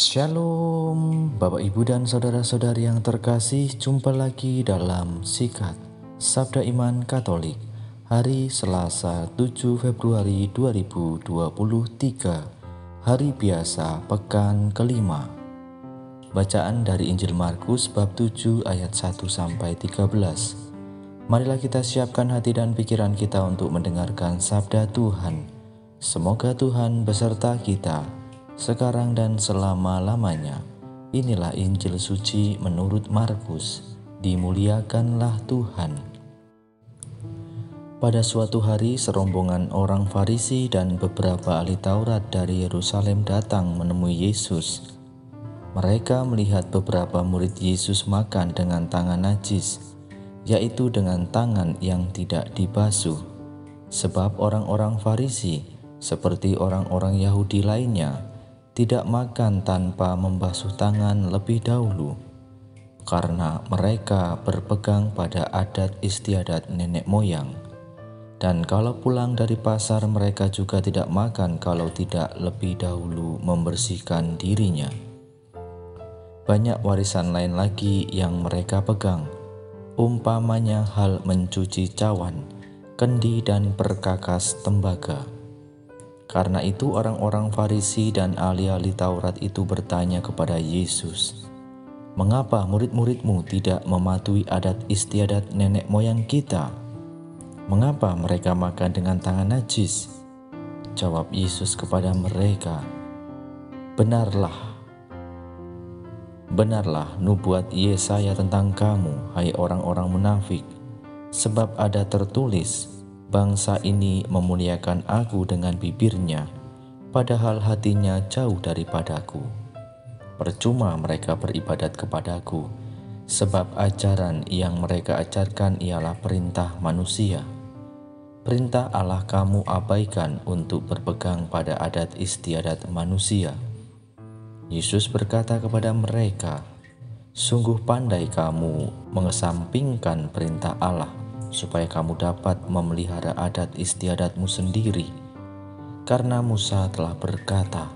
Shalom, Bapak Ibu dan saudara-saudari yang terkasih, jumpa lagi dalam Sikat Sabda Iman Katolik hari Selasa 7 Februari 2023, hari biasa pekan kelima. Bacaan dari Injil Markus bab 7 ayat 1-13. Marilah kita siapkan hati dan pikiran kita untuk mendengarkan sabda Tuhan. Semoga Tuhan beserta kita sekarang dan selama-lamanya. Inilah Injil suci menurut Markus. Dimuliakanlah Tuhan. Pada suatu hari, serombongan orang Farisi dan beberapa ahli Taurat dari Yerusalem datang menemui Yesus. Mereka melihat beberapa murid Yesus makan dengan tangan najis, yaitu dengan tangan yang tidak dibasuh. Sebab orang-orang Farisi, seperti orang-orang Yahudi lainnya, tidak makan tanpa membasuh tangan lebih dahulu, karena mereka berpegang pada adat istiadat nenek moyang. Dan kalau pulang dari pasar, mereka juga tidak makan kalau tidak lebih dahulu membersihkan dirinya. Banyak warisan lain lagi yang mereka pegang, umpamanya hal mencuci cawan, kendi dan perkakas tembaga. Karena itu orang-orang Farisi dan ahli-ahli Taurat itu bertanya kepada Yesus, "Mengapa murid-muridmu tidak mematuhi adat istiadat nenek moyang kita? Mengapa mereka makan dengan tangan najis?" Jawab Yesus kepada mereka, Benarlah nubuat Yesaya tentang kamu, hai orang-orang munafik. Sebab ada tertulis, bangsa ini memuliakan aku dengan bibirnya, padahal hatinya jauh daripadaku. Percuma mereka beribadat kepadaku, sebab ajaran yang mereka ajarkan ialah perintah manusia. Perintah Allah kamu abaikan untuk berpegang pada adat istiadat manusia. Yesus berkata kepada mereka, "Sungguh pandai kamu mengesampingkan perintah Allah, supaya kamu dapat memelihara adat istiadatmu sendiri. Karena Musa telah berkata,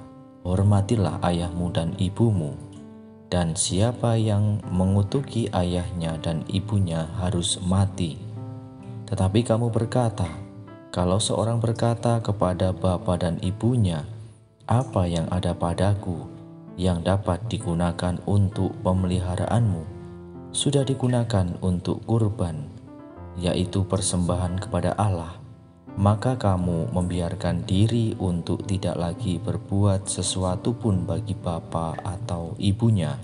hormatilah ayahmu dan ibumu, dan siapa yang mengutuki ayahnya dan ibunya harus mati. Tetapi kamu berkata, kalau seorang berkata kepada bapa dan ibunya, apa yang ada padaku, yang dapat digunakan untuk pemeliharaanmu, sudah digunakan untuk kurban, yaitu persembahan kepada Allah, maka kamu membiarkan diri untuk tidak lagi berbuat sesuatu pun bagi bapa atau ibunya.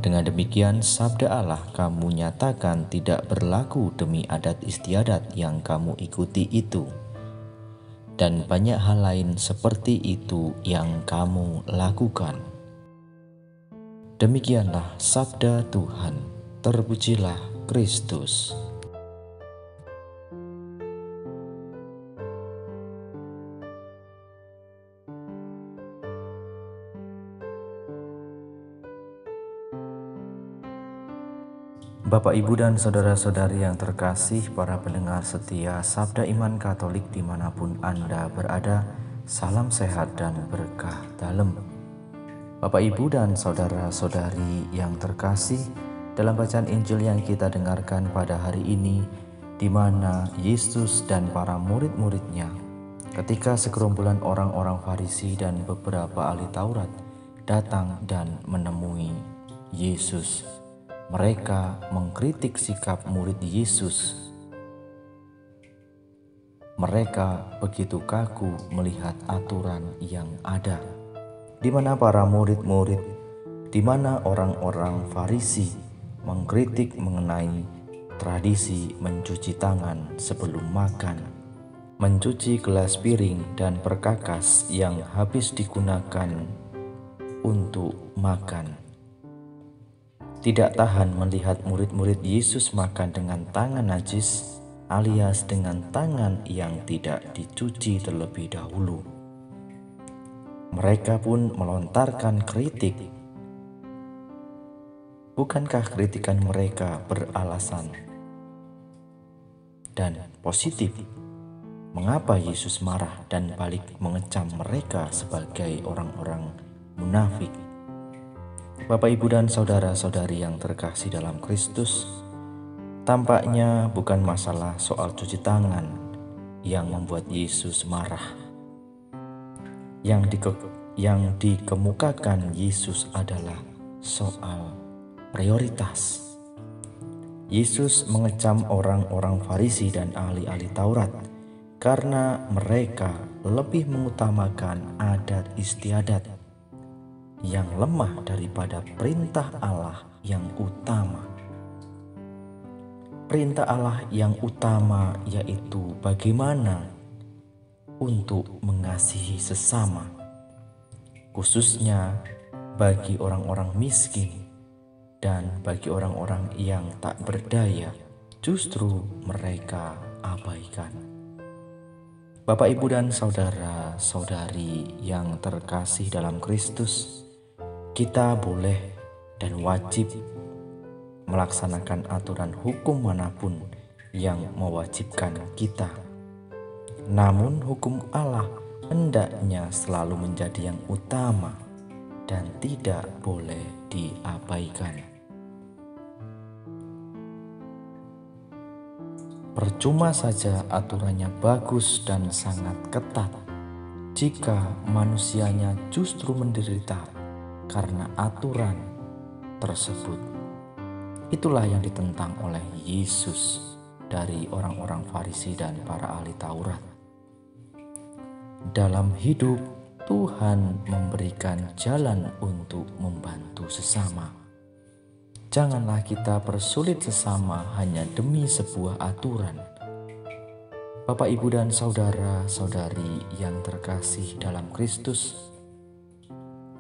Dengan demikian sabda Allah kamu nyatakan tidak berlaku demi adat istiadat yang kamu ikuti itu. Dan banyak hal lain seperti itu yang kamu lakukan." Demikianlah sabda Tuhan. Terpujilah Kristus. Bapak, Ibu, dan saudara-saudari yang terkasih, para pendengar setia Sabda Iman Katolik dimanapun Anda berada, salam sehat dan berkah dalam. Bapak, Ibu, dan saudara-saudari yang terkasih, dalam bacaan Injil yang kita dengarkan pada hari ini, di mana Yesus dan para murid-muridnya, ketika segerombolan orang-orang Farisi dan beberapa ahli Taurat datang dan menemui Yesus, mereka mengkritik sikap murid Yesus. Mereka begitu kaku melihat aturan yang ada, di mana para murid-murid, di mana orang-orang Farisi mengkritik mengenai tradisi mencuci tangan sebelum makan, mencuci gelas piring dan perkakas yang habis digunakan untuk makan. Tidak tahan melihat murid-murid Yesus makan dengan tangan najis, alias dengan tangan yang tidak dicuci terlebih dahulu. Mereka pun melontarkan kritik. Bukankah kritikan mereka beralasan dan positif? Mengapa Yesus marah dan balik mengecam mereka sebagai orang-orang munafik. Bapak, Ibu, dan saudara-saudari yang terkasih dalam Kristus, tampaknya bukan masalah soal cuci tangan yang membuat Yesus marah. Yang dikemukakan Yesus adalah soal prioritas. Yesus mengecam orang-orang Farisi dan ahli-ahli Taurat karena mereka lebih mengutamakan adat istiadat yang lemah daripada perintah Allah yang utama. Perintah Allah yang utama yaitu bagaimana untuk mengasihi sesama, khususnya bagi orang-orang miskin dan bagi orang-orang yang tak berdaya, justru mereka abaikan. Bapak, Ibu, dan saudara-saudari yang terkasih dalam Kristus, kita boleh dan wajib melaksanakan aturan hukum manapun yang mewajibkan kita. Namun hukum Allah hendaknya selalu menjadi yang utama dan tidak boleh diabaikan. Percuma saja aturannya bagus dan sangat ketat jika manusianya justru menderita karena aturan tersebut. Itulah yang ditentang oleh Yesus dari orang-orang Farisi dan para ahli Taurat. Dalam hidup, Tuhan memberikan jalan untuk membantu sesama. Janganlah kita persulit sesama hanya demi sebuah aturan. Bapak, Ibu, dan saudara-saudari yang terkasih dalam Kristus,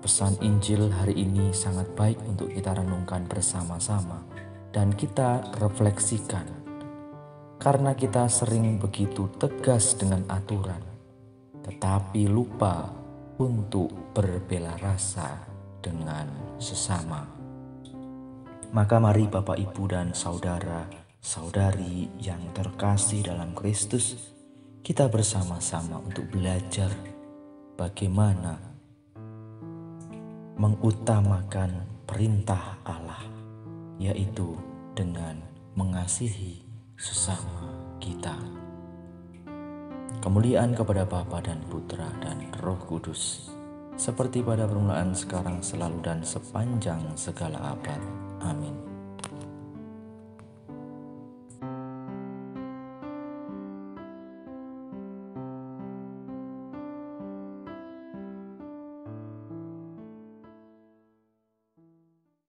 pesan Injil hari ini sangat baik untuk kita renungkan bersama-sama dan kita refleksikan. Karena kita sering begitu tegas dengan aturan, tetapi lupa untuk berbela rasa dengan sesama. Maka mari Bapak, Ibu, dan saudara-saudari yang terkasih dalam Kristus, kita bersama-sama untuk belajar bagaimana mengutamakan perintah Allah, yaitu dengan mengasihi sesama kita. Kemuliaan kepada Bapa dan Putra dan Roh Kudus, seperti pada permulaan, sekarang, selalu, dan sepanjang segala abad. Amin.